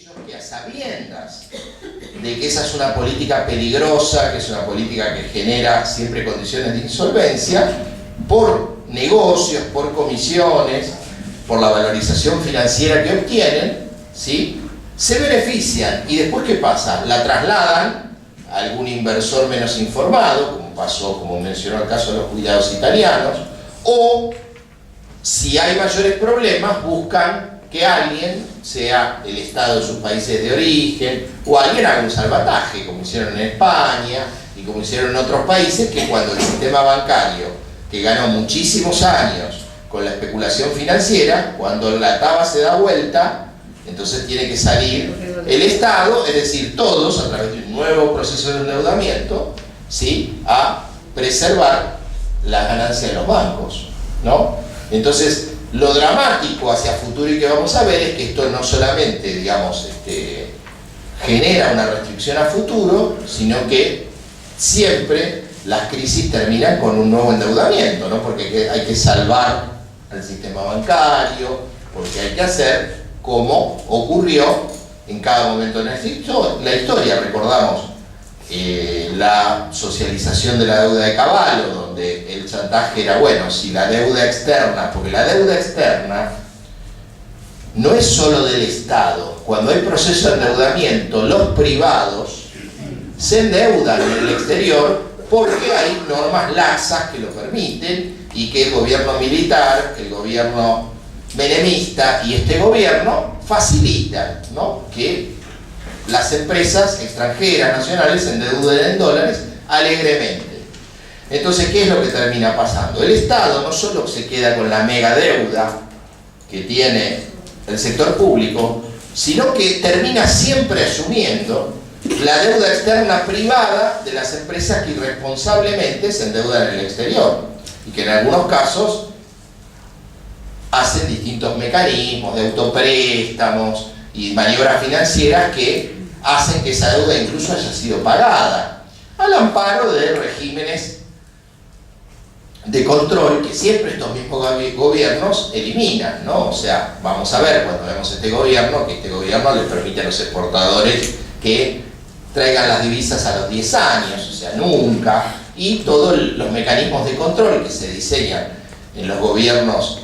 aquellos que a sabiendas de que esa es una política peligrosa, que es una política que genera siempre condiciones de insolvencia, por negocios, por comisiones, por la valorización financiera que obtienen, ¿sí?, se benefician. Y después, ¿qué pasa? La trasladan a algún inversor menos informado, como pasó, como mencionó el caso de los jubilados italianos, o si hay mayores problemas, buscan que alguien, sea el Estado de sus países de origen, o alguien haga un salvataje, como hicieron en España y como hicieron en otros países, que cuando el sistema bancario, que ganó muchísimos años con la especulación financiera, cuando la taba se da vuelta, entonces tiene que salir el Estado, es decir, todos, a través de un nuevo proceso de endeudamiento, ¿sí?, a preservar las ganancias de los bancos, ¿no? Entonces, lo dramático hacia futuro y que vamos a ver es que esto no solamente, digamos, genera una restricción a futuro, sino que siempre las crisis terminan con un nuevo endeudamiento, ¿no? Porque hay que salvar al sistema bancario, porque hay que hacer como ocurrió en cada momento en la historia. Recordamos la socialización de la deuda de Cavallo, donde el chantaje era, bueno, si la deuda externa, porque la deuda externa no es solo del Estado. Cuando hay proceso de endeudamiento, los privados se endeudan en el exterior porque hay normas laxas que lo permiten y que el gobierno militar, el gobierno menemista y este gobierno facilitan, ¿no?, que las empresas extranjeras, nacionales, se endeuden en dólares alegremente. Entonces, ¿qué es lo que termina pasando? El Estado no solo se queda con la mega deuda que tiene el sector público, sino que termina siempre asumiendo la deuda externa privada de las empresas que irresponsablemente se endeudan en el exterior y que en algunos casos hacen distintos mecanismos de autopréstamos y maniobras financieras que hacen que esa deuda incluso haya sido pagada al amparo de regímenes de control que siempre estos mismos gobiernos eliminan, ¿no? O sea, vamos a ver cuando vemos este gobierno, que este gobierno le permite a los exportadores que traigan las divisas a los 10 años, o sea, nunca, y todos los mecanismos de control que se diseñan en los gobiernos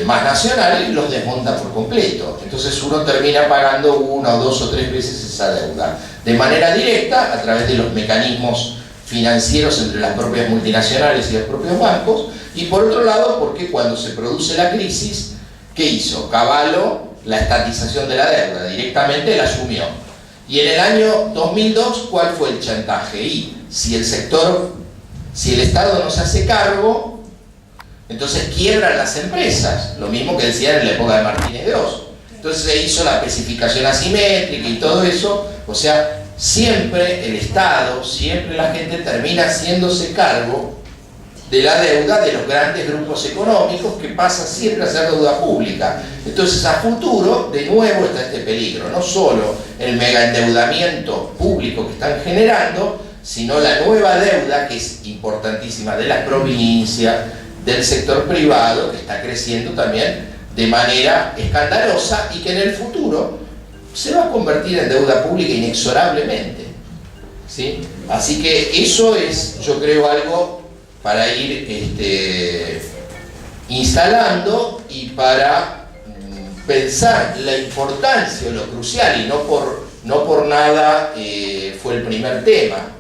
más nacionales los desmonta por completo. Entonces uno termina pagando 1, 2 o 3 veces esa deuda de manera directa a través de los mecanismos financieros entre las propias multinacionales y los propios bancos, y por otro lado porque cuando se produce la crisis, ¿qué hizo? Cavallo la estatización de la deuda, directamente la asumió. Y en el año 2002, ¿cuál fue el chantaje? Y si el Estado no se hace cargo, entonces quiebran las empresas, lo mismo que decían en la época de Martínez de Oz. Entonces se hizo la especificación asimétrica y todo eso, o sea, siempre el Estado, siempre la gente termina haciéndose cargo de la deuda de los grandes grupos económicos, que pasa siempre a ser deuda pública. Entonces a futuro, de nuevo, está este peligro, no solo el megaendeudamiento público que están generando, sino la nueva deuda, que es importantísima, de las provincias, del sector privado, que está creciendo también de manera escandalosa y que en el futuro se va a convertir en deuda pública inexorablemente, ¿sí? Así que eso es, yo creo, algo para ir instalando y para pensar la importancia o lo crucial, y no por nada fue el primer tema,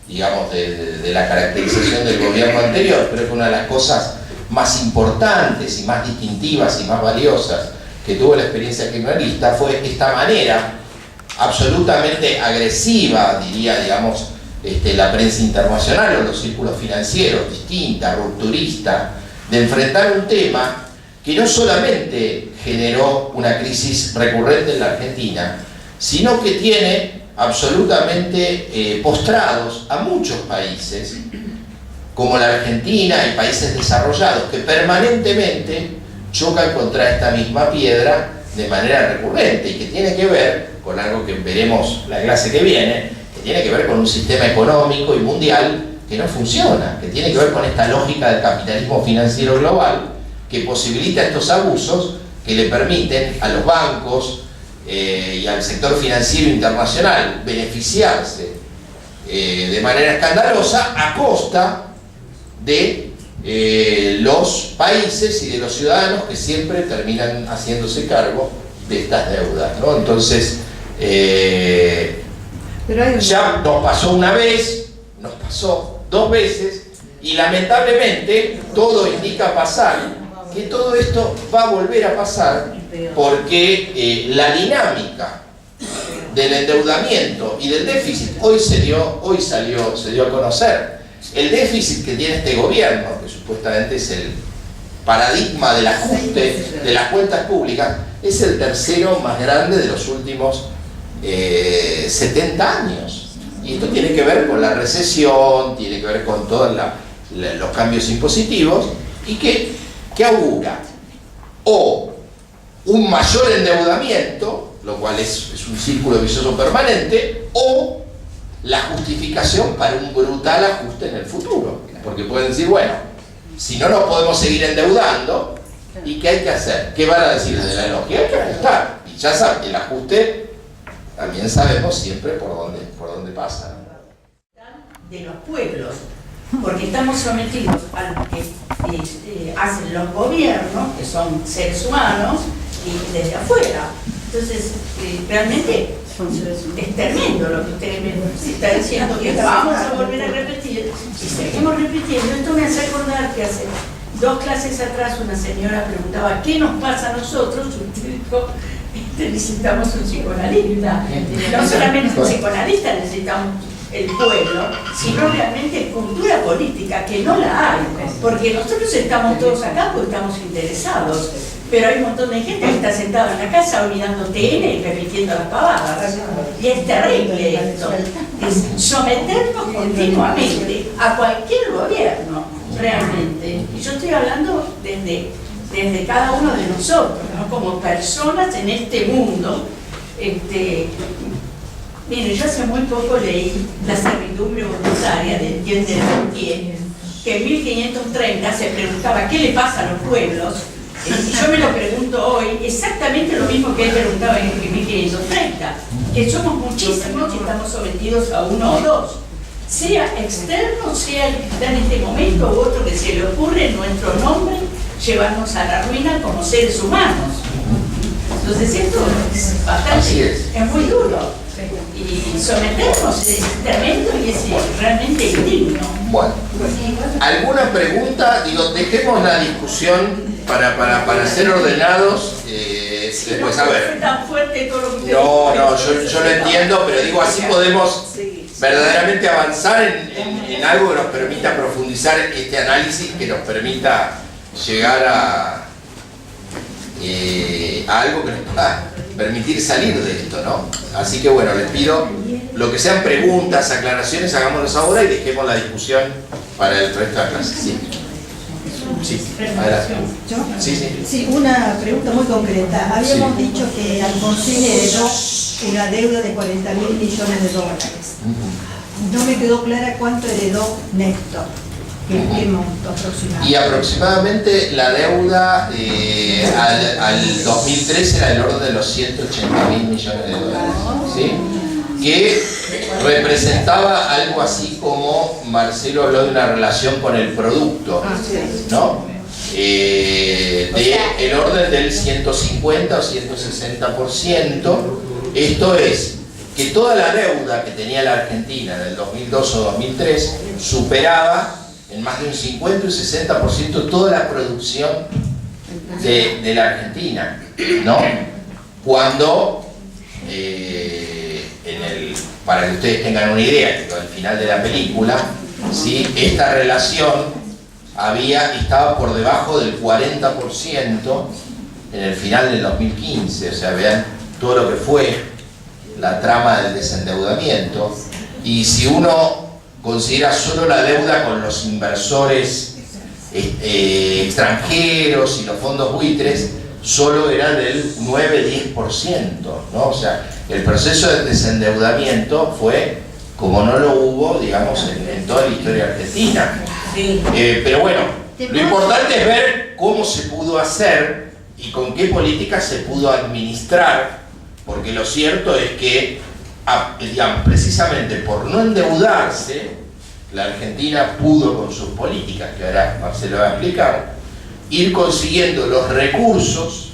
digamos, de la caracterización del gobierno anterior. Creo que una de las cosas más importantes y más distintivas y más valiosas que tuvo la experiencia kirchnerista fue esta manera absolutamente agresiva, diría, digamos, la prensa internacional o los círculos financieros, distinta, rupturista, de enfrentar un tema que no solamente generó una crisis recurrente en la Argentina, sino que tiene absolutamente postrados a muchos países, como la Argentina y países desarrollados, que permanentemente chocan contra esta misma piedra de manera recurrente, y que tiene que ver con algo que veremos la clase que viene, que tiene que ver con un sistema económico y mundial que no funciona, que tiene que ver con esta lógica del capitalismo financiero global, que posibilita estos abusos que le permiten a los bancos y al sector financiero internacional beneficiarse de manera escandalosa a costa de los países y de los ciudadanos que siempre terminan haciéndose cargo de estas deudas, ¿no? Entonces, ya nos pasó una vez, nos pasó 2 veces, y lamentablemente todo indica pasar, que todo esto va a volver a pasar, porque la dinámica del endeudamiento y del déficit hoy salió a conocer. El déficit que tiene este gobierno, que supuestamente es el paradigma del ajuste de las cuentas públicas, es el tercero más grande de los últimos 70 años. Y esto tiene que ver con la recesión, tiene que ver con todos los cambios impositivos, y que augura o un mayor endeudamiento, lo cual es un círculo vicioso permanente, o la justificación para un brutal ajuste en el futuro. Porque pueden decir, bueno, si no nos podemos seguir endeudando, ¿y qué hay que hacer? ¿Qué van a decir desde la lógica? Hay que ajustar. Y ya saben, el ajuste también sabemos siempre por dónde pasa. De los pueblos, porque estamos sometidos a lo que hacen los gobiernos, que son seres humanos, y desde afuera. Entonces, realmente es tremendo lo que usted me está diciendo, que vamos a volver a repetir, y seguimos repitiendo. Esto me hace acordar que hace 2 clases atrás una señora preguntaba ¿qué nos pasa a nosotros? Y usted dijo, necesitamos un psicoanalista. No solamente un psicoanalista, necesitamos el pueblo, sino realmente cultura política, que no la hay, porque nosotros estamos todos acá porque estamos interesados, pero hay un montón de gente que está sentada en la casa mirando TN y repitiendo las pavadas, y es terrible esto, es someternos continuamente a cualquier gobierno, realmente, y yo estoy hablando desde cada uno de nosotros, ¿no? Como personas en este mundo. Mire, yo hace muy poco leí La servidumbre voluntaria de Etienne de Montaigne, que en 1530 se preguntaba ¿qué le pasa a los pueblos? Y yo me lo pregunto hoy, exactamente lo mismo que él preguntaba en 1530, que somos muchísimos y estamos sometidos a uno o dos, sea externo, sea el que está en este momento, u otro que se le ocurre en nuestro nombre llevarnos a la ruina como seres humanos. Entonces esto es bastante, es muy duro. Y someternos es tremendo y es realmente indigno. Bueno, ¿alguna pregunta? Digo, dejemos la discusión para ser ordenados. Después, a ver. No, yo lo entiendo, pero digo, así podemos verdaderamente avanzar en algo que nos permita profundizar este análisis, que nos permita llegar a algo que nos pueda permitir salir de esto, ¿no? Así que bueno, les pido lo que sean preguntas, aclaraciones, hagámoslas ahora y dejemos la discusión para el resto de la clase. Sí. Sí, adelante. ¿Yo? Sí. Sí, una pregunta muy concreta. Habíamos dicho que Alfonsín heredó una deuda de 40.000 millones de dólares. No me quedó clara cuánto heredó Néstor. ¿Qué monto aproximadamente? Y aproximadamente la deuda al 2013 era del orden de los 180.000 millones de dólares, ¿sí? Que representaba algo así como, Marcelo habló de una relación con el producto, ¿no? El orden del 150 o 160%. Esto es que toda la deuda que tenía la Argentina en el 2002 o 2003 superaba en más de un 50 y un 60% toda la producción de la Argentina, ¿no? Cuando, para que ustedes tengan una idea, al final de la película, ¿sí? Esta relación estaba por debajo del 40% en el final del 2015, o sea, vean todo lo que fue la trama del desendeudamiento, y si uno considera solo la deuda con los inversores extranjeros y los fondos buitres, solo era del 9-10%, ¿no? O sea, el proceso de desendeudamiento fue como no lo hubo, digamos, en toda la historia argentina. Pero bueno, lo importante es ver cómo se pudo hacer y con qué políticas se pudo administrar porque lo cierto es que, digamos, precisamente por no endeudarse, la Argentina pudo con sus políticas, que ahora Marcelo va a explicar, ir consiguiendo los recursos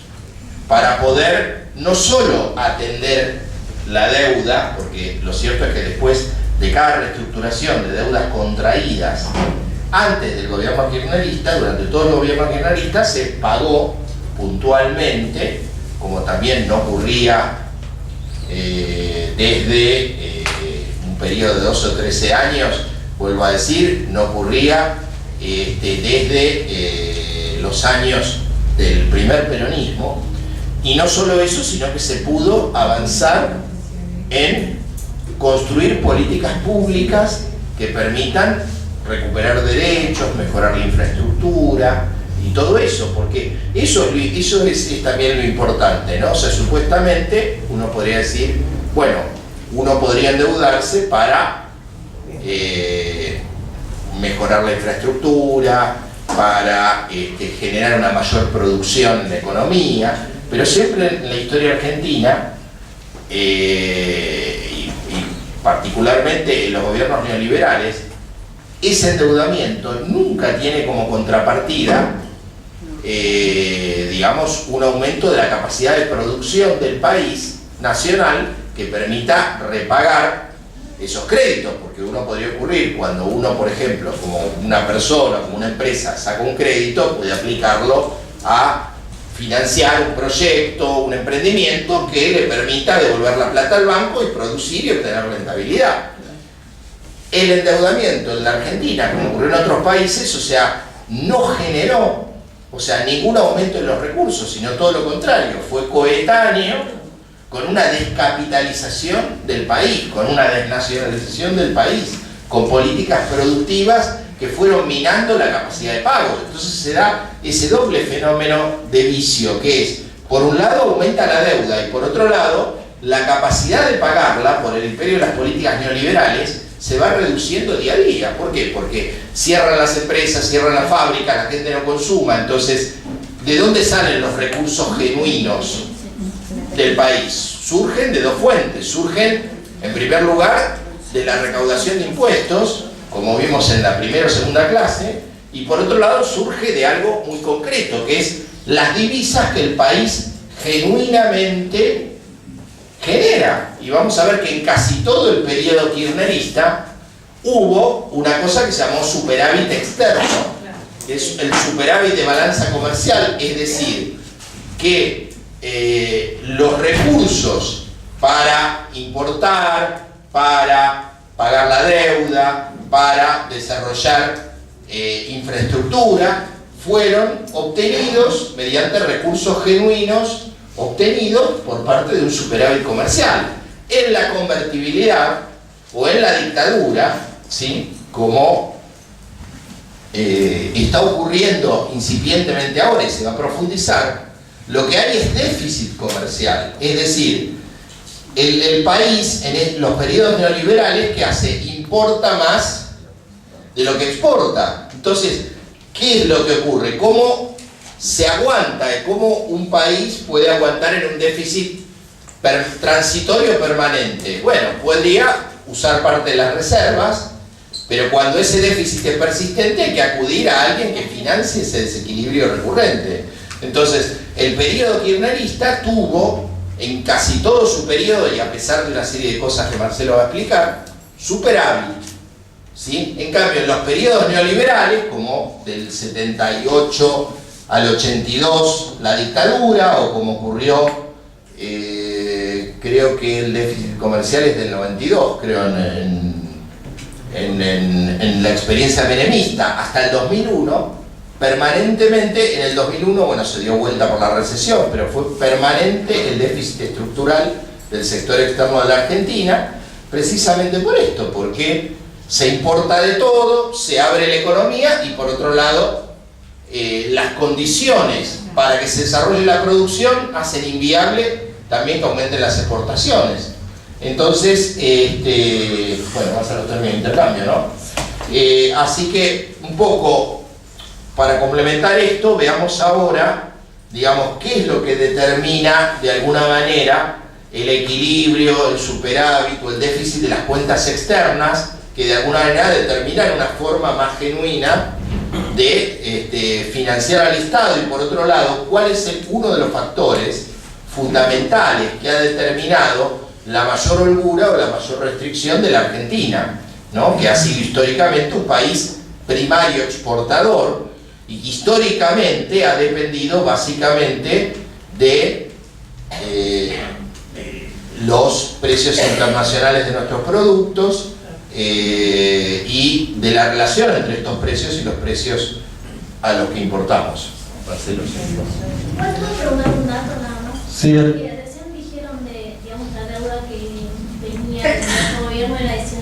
para poder no solo atender la deuda, porque lo cierto es que después de cada reestructuración de deudas contraídas antes del gobierno kirchnerista, durante todos los gobiernos kirchneristas se pagó puntualmente, como también no ocurría desde un periodo de 12 o 13 años, vuelvo a decir, no ocurría desde los años del primer peronismo. Y no solo eso, sino que se pudo avanzar en construir políticas públicas que permitan recuperar derechos, mejorar la infraestructura y todo eso, porque eso es también lo importante, ¿no? O sea, supuestamente uno podría decir, bueno, uno podría endeudarse para mejorar la infraestructura, para generar una mayor producción en la economía, pero siempre en la historia argentina, y particularmente en los gobiernos neoliberales, ese endeudamiento nunca tiene como contrapartida, digamos, un aumento de la capacidad de producción del país nacional que permita repagar esos créditos, porque uno podría ocurrir cuando uno, por ejemplo, como una persona, como una empresa, saca un crédito, puede aplicarlo a financiar un proyecto, un emprendimiento que le permita devolver la plata al banco y producir y obtener rentabilidad. El endeudamiento en la Argentina, como ocurrió en otros países, o sea, no generó, o sea, ningún aumento en los recursos, sino todo lo contrario, fue coetáneo con una descapitalización del país, con una desnacionalización del país, con políticas productivas que fueron minando la capacidad de pago. Entonces se da ese doble fenómeno de vicio, que es, por un lado aumenta la deuda y por otro lado la capacidad de pagarla por el imperio de las políticas neoliberales se va reduciendo día a día. ¿Por qué? Porque cierran las empresas, cierran las fábricas, la gente no consuma. Entonces, ¿de dónde salen los recursos genuinos del país? Surgen de dos fuentes. Surgen, en primer lugar, de la recaudación de impuestos, como vimos en la primera o segunda clase, y por otro lado surge de algo muy concreto, que es las divisas que el país genuinamente genera. Y vamos a ver que en casi todo el periodo kirchnerista hubo una cosa que se llamó superávit externo, que es el superávit de balanza comercial, es decir, que los recursos para importar, para pagar la deuda, para desarrollar infraestructura, fueron obtenidos mediante recursos genuinos obtenidos por parte de un superávit comercial. En la convertibilidad o en la dictadura, ¿sí?, como está ocurriendo incipientemente ahora y se va a profundizar, lo que hay es déficit comercial. Es decir, el país en los periodos neoliberales, ¿qué hace? Importa más de lo que exporta. Entonces, ¿qué es lo que ocurre? ¿Cómo se aguanta? ¿Cómo un país puede aguantar en un déficit transitorio permanente? Bueno, podría usar parte de las reservas, pero cuando ese déficit es persistente hay que acudir a alguien que financie ese desequilibrio recurrente. Entonces, el periodo kirchnerista tuvo, en casi todo su periodo, y a pesar de una serie de cosas que Marcelo va a explicar, superávit, ¿sí? En cambio, en los periodos neoliberales, como del 78 al 82 la dictadura, o como ocurrió, creo que el déficit comercial es del 92, creo, en la experiencia menemista, hasta el 2001, permanentemente. En el 2001, bueno, se dio vuelta por la recesión, pero fue permanente el déficit estructural del sector externo de la Argentina, precisamente por esto, porque se importa de todo, se abre la economía y por otro lado las condiciones para que se desarrolle la producción hacen inviable también que aumenten las exportaciones. Entonces, bueno, vamos a los términos de intercambio, ¿no? Así que un poco para complementar esto, veamos ahora, digamos, qué es lo que determina de alguna manera el equilibrio, el superávit o el déficit de las cuentas externas, que de alguna manera determinan una forma más genuina de financiar al Estado. Y por otro lado, ¿cuál es uno de los factores fundamentales que ha determinado la mayor holgura o la mayor restricción de la Argentina, ¿no? Que ha sido históricamente un país primario exportador y que históricamente ha dependido básicamente de los precios internacionales de nuestros productos y de la relación entre estos precios y los precios a los que importamos. Marcelo. ¿Puedo preguntar un dato nada más? Sí. Recién dijeron de, digamos, la deuda que venía del gobierno era de 180.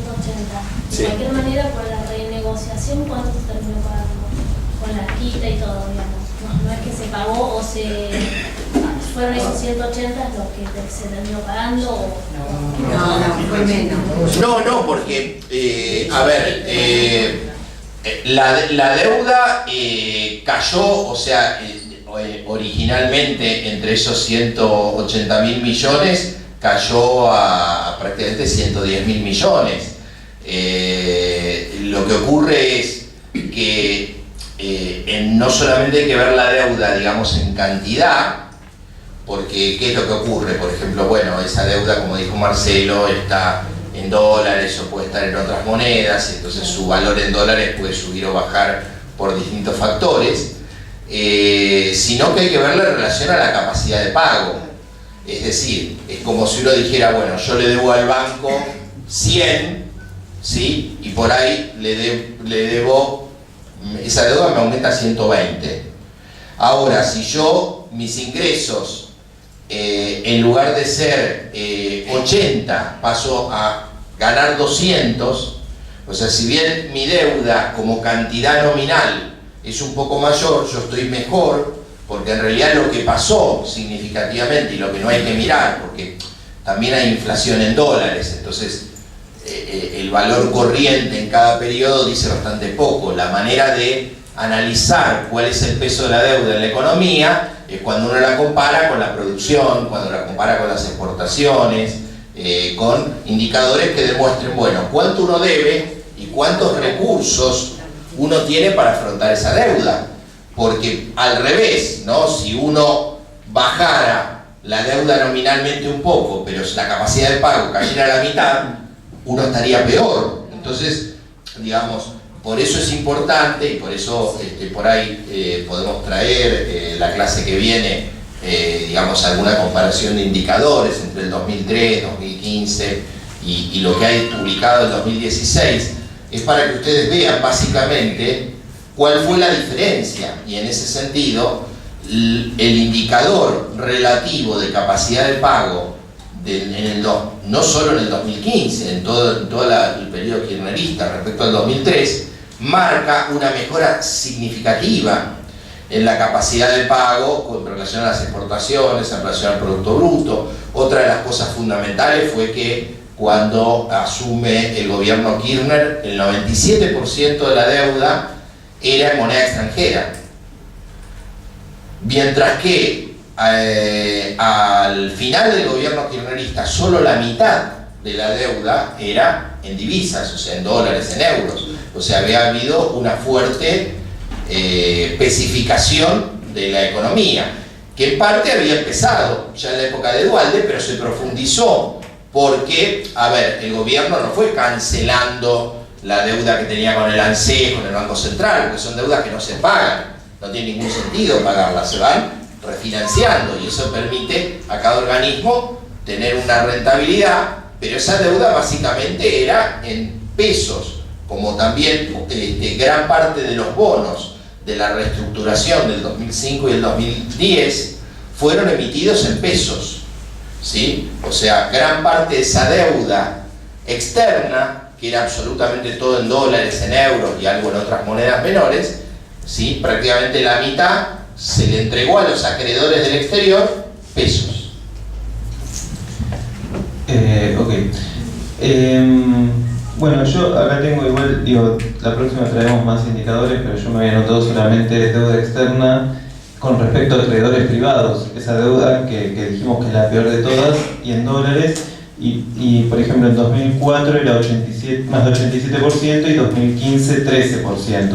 Sí. De cualquier manera, por la renegociación, ¿cuánto se terminó pagando? Con la quita y todo, digamos. No es que se pagó o fueron esos 180 los que se terminó pagando o... No, fue menos. No, porque, a ver, la deuda cayó, o sea, originalmente entre esos 180.000 millones cayó a prácticamente 110.000 millones. Lo que ocurre es que no solamente hay que ver la deuda, digamos, en cantidad, porque ¿qué es lo que ocurre? Por ejemplo, bueno, esa deuda, como dijo Marcelo, está en dólares o puede estar en otras monedas, y entonces su valor en dólares puede subir o bajar por distintos factores, sino que hay que verla en relación a la capacidad de pago. Es decir, es como si uno dijera, bueno, yo le debo al banco 100, ¿sí? Y por ahí le debo, esa deuda me aumenta a 120. Ahora, si yo, mis ingresos, en lugar de ser 80, paso a ganar 200, o sea, si bien mi deuda como cantidad nominal es un poco mayor, yo estoy mejor, porque en realidad lo que pasó significativamente, y lo que no hay que mirar, porque también hay inflación en dólares, entonces el valor corriente en cada periodo dice bastante poco. La manera de analizar cuál es el peso de la deuda en la economía es cuando uno la compara con la producción, cuando la compara con las exportaciones, con indicadores que demuestren, bueno, cuánto uno debe y cuántos recursos uno tiene para afrontar esa deuda. Porque al revés, ¿no? Si uno bajara la deuda nominalmente un poco, pero la capacidad de pago cayera a la mitad, uno estaría peor. Entonces, digamos, por eso es importante, y por eso por ahí podemos traer la clase que viene, digamos, alguna comparación de indicadores entre el 2003, 2015 y lo que hay publicado en 2016, es para que ustedes vean básicamente cuál fue la diferencia. Y en ese sentido, el indicador relativo de capacidad de pago no solo en el 2015, en todo el periodo kirchnerista respecto al 2003, marca una mejora significativa en la capacidad de pago con relación a las exportaciones, en relación al Producto Bruto. Otra de las cosas fundamentales fue que cuando asume el gobierno Kirchner, el 97% de la deuda era en moneda extranjera, mientras que al final del gobierno kirchnerista solo la mitad de la deuda era en divisas, o sea, en dólares, en euros. O sea, había habido una fuerte especificación de la economía, que en parte había empezado ya en la época de Duhalde, pero se profundizó porque, a ver, el gobierno no fue cancelando la deuda que tenía con el ANSES, con el Banco Central, porque son deudas que no se pagan, no tiene ningún sentido pagarlas, se van refinanciando, y eso permite a cada organismo tener una rentabilidad, pero esa deuda básicamente era en pesos, como también gran parte de los bonos de la reestructuración del 2005 y el 2010 fueron emitidos en pesos, ¿sí? O sea, gran parte de esa deuda externa, que era absolutamente todo en dólares, en euros y algo en otras monedas menores, ¿sí? Prácticamente la mitad se le entregó a los acreedores del exterior, pesos. Ok. Bueno, yo acá tengo igual, la próxima traemos más indicadores, pero yo me había anotado solamente deuda externa con respecto a acreedores privados, esa deuda que dijimos que es la peor de todas, y en dólares, y por ejemplo en 2004 era más de 87% y 2015 13%.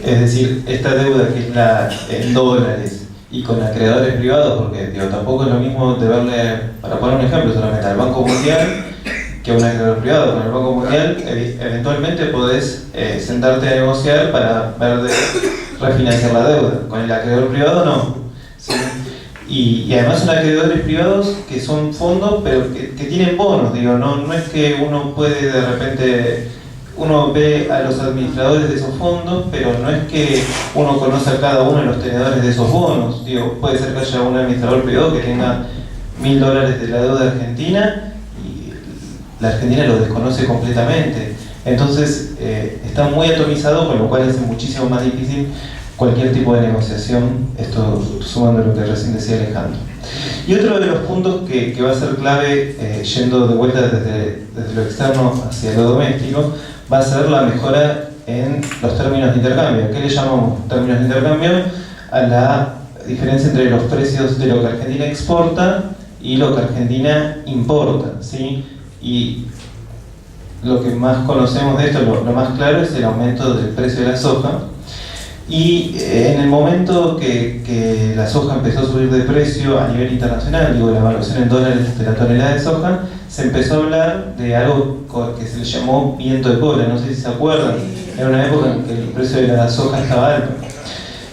Es decir, esta deuda que es la en dólares y con acreedores privados, porque digo, tampoco es lo mismo deberle, para poner un ejemplo solamente, al Banco Mundial que a un acreedor privado. Con el Banco Mundial eventualmente podés sentarte a negociar para ver de refinanciar la deuda. Con el acreedor privado no. ¿Sí? Y además son acreedores privados que son fondos, pero que tienen bonos. Digo, no es que uno puede de repente, uno ve a los administradores de esos fondos, pero no es que uno conoce a cada uno de los tenedores de esos bonos. Digo, puede ser que haya un administrador privado que tenga $1000 de la deuda argentina y la Argentina lo desconoce completamente. Entonces está muy atomizado, con lo cual hace muchísimo más difícil cualquier tipo de negociación, esto sumando lo que recién decía Alejandro. Y otro de los puntos que va a ser clave, yendo de vuelta desde lo externo hacia lo doméstico, va a ser la mejora en los términos de intercambio. ¿Qué le llamamos términos de intercambio? A la diferencia entre los precios de lo que Argentina exporta y lo que Argentina importa, ¿sí? Y lo que más conocemos de esto, lo más claro, es el aumento del precio de la soja. Y en el momento que la soja empezó a subir de precio a nivel internacional, digo, la evaluación en dólares de la tonelada de soja, se empezó a hablar de algo que se le llamó viento de cola. No sé si se acuerdan, era una época en que el precio de la soja estaba alto.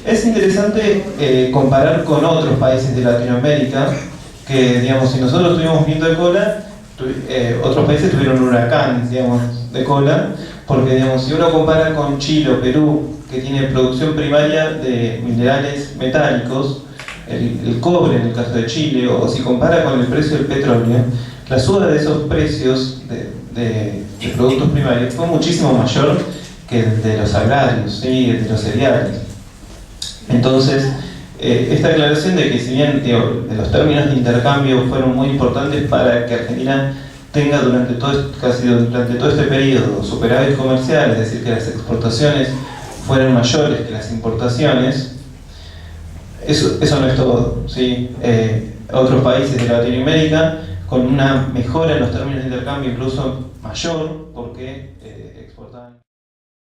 Es interesante comparar con otros países de Latinoamérica, que, digamos, si nosotros tuvimos viento de cola, otros países tuvieron un huracán, digamos, de cola, porque, digamos, si uno compara con Chile o Perú, que tiene producción primaria de minerales metálicos, el cobre en el caso de Chile, o si compara con el precio del petróleo, la suba de esos precios de productos primarios fue muchísimo mayor que el de los agrarios, ¿sí? El de los cereales. Entonces, esta aclaración de que si bien los términos de intercambio fueron muy importantes para que Argentina tenga durante todo este periodo superávit comercial, es decir, que las exportaciones fueron mayores que las importaciones, eso no es todo, ¿sí? Otros países de Latinoamérica con una mejora en los términos de intercambio incluso mayor, porque